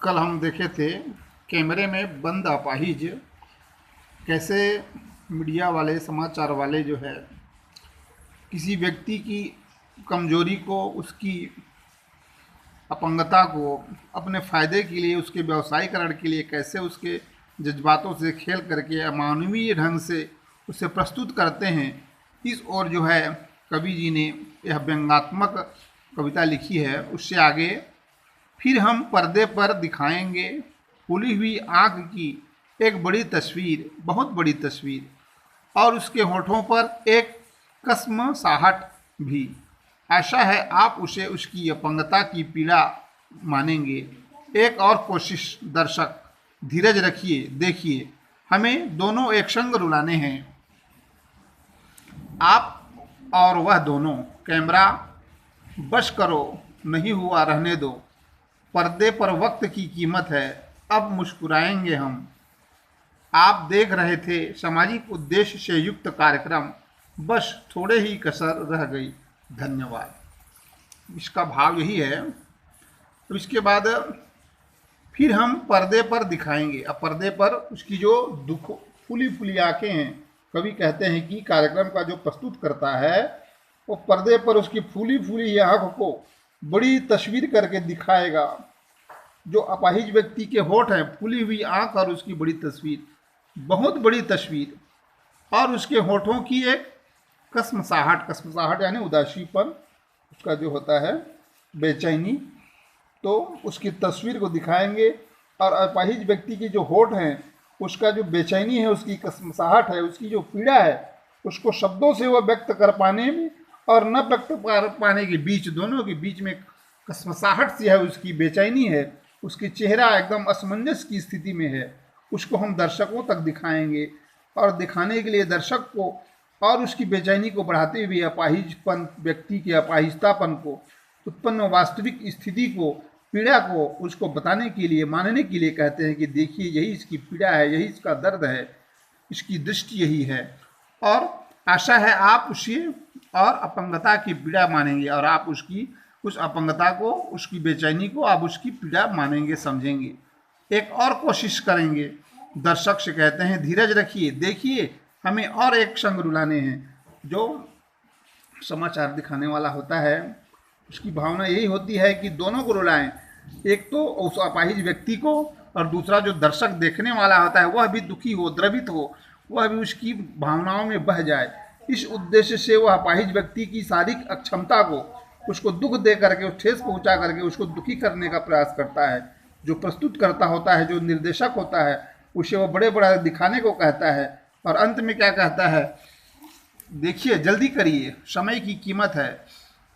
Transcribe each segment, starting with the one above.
कल हम देखे थे कैमरे में बंद अपाहिज कैसे मीडिया वाले समाचार वाले जो है किसी व्यक्ति की कमजोरी को, उसकी अपंगता को अपने फ़ायदे के लिए, उसके व्यवसायीकरण के लिए कैसे उसके जज्बातों से खेल करके अमानवीय ढंग से उसे प्रस्तुत करते हैं। इस ओर जो है कवि जी ने यह व्यंग्यात्मक कविता लिखी है। उससे आगे फिर हम पर्दे पर दिखाएंगे फूली हुई आँख की एक बड़ी तस्वीर, बहुत बड़ी तस्वीर, और उसके होठों पर एक कसमसाहट भी। आशा है आप उसे उसकी अपंगता की पीड़ा मानेंगे। एक और कोशिश दर्शक, धीरज रखिए, देखिए, हमें दोनों एक संग रुलाने हैं, आप और वह दोनों। कैमरा बस करो, नहीं हुआ रहने दो, पर्दे पर वक्त की कीमत है, अब मुस्कुराएंगे हम। आप देख रहे थे सामाजिक उद्देश्य से युक्त कार्यक्रम, बस थोड़े ही कसर रह गई। धन्यवाद। इसका भाव यही है। तो इसके बाद फिर हम पर्दे पर दिखाएंगे। अब पर्दे पर उसकी जो दुख फूली फूली आंखें हैं, कवि कहते हैं कि कार्यक्रम का जो प्रस्तुत करता है वो पर्दे पर उसकी फूली फूली आंख को बड़ी तस्वीर करके दिखाएगा। जो अपाहिज व्यक्ति के होठ हैं, फूली हुई आंख और उसकी बड़ी तस्वीर, बहुत बड़ी तस्वीर, और उसके होठों की एक कसमसाहट, कसमसाहट यानी उदासीपन, उसका जो होता है बेचैनी, तो उसकी तस्वीर को दिखाएंगे। और अपाहिज व्यक्ति की जो होठ हैं, उसका जो बेचैनी है, उसकी कसमसाहट है, उसकी जो पीड़ा है, उसको शब्दों से वह व्यक्त कर पाने में और न व्यक्त कर पाने के बीच, दोनों के बीच में कसमसाहट सी है, उसकी बेचैनी है, उसकी चेहरा एकदम असमंजस की स्थिति में है। उसको हम दर्शकों तक दिखाएंगे और दिखाने के लिए दर्शक को और उसकी बेचैनी को बढ़ाते हुए अपाहिजपन, व्यक्ति के अपाहिजतापन को, उत्पन्न वास्तविक स्थिति को, पीड़ा को उसको बताने के लिए, मानने के लिए कहते हैं कि देखिए यही इसकी पीड़ा है, यही इसका दर्द है, इसकी दृष्टि यही है। और आशा है आप उसे और अपंगता की पीड़ा मानेंगे और आप उसकी उस अपंगता को, उसकी बेचैनी को आप उसकी पीड़ा मानेंगे, समझेंगे। एक और कोशिश करेंगे, दर्शक से कहते हैं धीरज रखिए, देखिए, हमें और एक संग रुलाने हैं। जो समाचार दिखाने वाला होता है उसकी भावना यही होती है कि दोनों को रुलाएं, एक तो उस अपाहिज व्यक्ति को और दूसरा जो दर्शक देखने वाला होता है वह भी दुखी हो, द्रवित हो, वह भी उसकी भावनाओं में बह जाए। इस उद्देश्य से वह अपाहिज व्यक्ति की शारीरिक अक्षमता को, उसको दुख दे करके, उस ठेस पहुंचा करके उसको दुखी करने का प्रयास करता है। जो प्रस्तुत करता होता है, जो निर्देशक होता है, उसे वो बड़े बड़ा दिखाने को कहता है और अंत में क्या कहता है, देखिए जल्दी करिए, समय की कीमत है,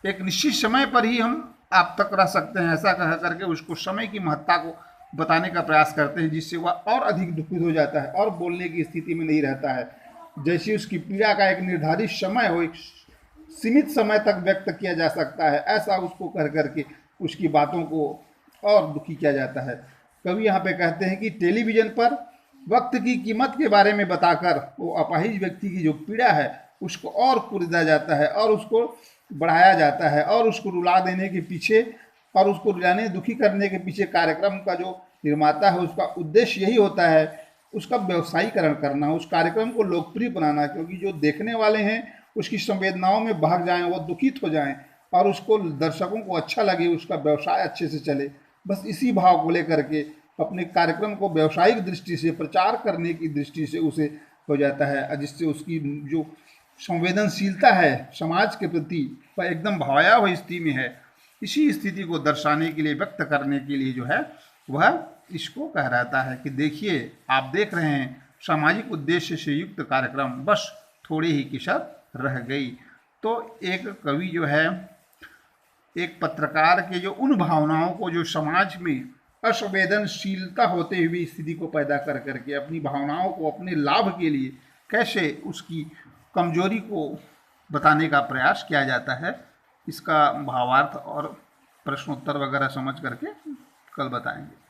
एक निश्चित समय पर ही हम आप तक रह सकते हैं, ऐसा कह करके उसको समय की महत्ता को बताने का प्रयास करते हैं, जिससे वह और अधिक दुखित हो जाता है और बोलने की स्थिति में नहीं रहता है। जैसे उसकी पीड़ा का एक निर्धारित समय हो, एक सीमित समय तक व्यक्त किया जा सकता है, ऐसा उसको कर करके उसकी बातों को और दुखी किया जाता है। कवि यहाँ पे कहते हैं कि टेलीविज़न पर वक्त की कीमत के बारे में बताकर वो अपाहिज व्यक्ति की जो पीड़ा है उसको और कुरेदा जाता है और उसको बढ़ाया जाता है और उसको रुला देने के पीछे और उसको रुलाने, दुखी करने के पीछे कार्यक्रम का जो निर्माता है उसका उद्देश्य यही होता है, उसका व्यवसायीकरण करना, उस कार्यक्रम को लोकप्रिय बनाना, क्योंकि जो देखने वाले हैं उसकी संवेदनाओं में बहक जाएं, वो दुखित हो जाएं और उसको, दर्शकों को अच्छा लगे, उसका व्यवसाय अच्छे से चले। बस इसी भाव को लेकर के अपने कार्यक्रम को व्यावसायिक दृष्टि से, प्रचार करने की दृष्टि से उसे हो जाता है, जिससे उसकी जो संवेदनशीलता है समाज के प्रति वह एकदम भवाया हुई स्थिति में है। इसी स्थिति को दर्शाने के लिए, व्यक्त करने के लिए जो है वह इसको कह रहता है कि देखिए, आप देख रहे हैं सामाजिक उद्देश्य से युक्त कार्यक्रम, बस थोड़ी ही कसर रह गई। तो एक कवि जो है, एक पत्रकार के जो उन भावनाओं को जो समाज में असंवेदनशीलता होते हुए स्थिति को पैदा कर करके अपनी भावनाओं को अपने लाभ के लिए कैसे उसकी कमजोरी को बताने का प्रयास किया जाता है, इसका भावार्थ और प्रश्नोत्तर वगैरह समझ करके कल बताएंगे।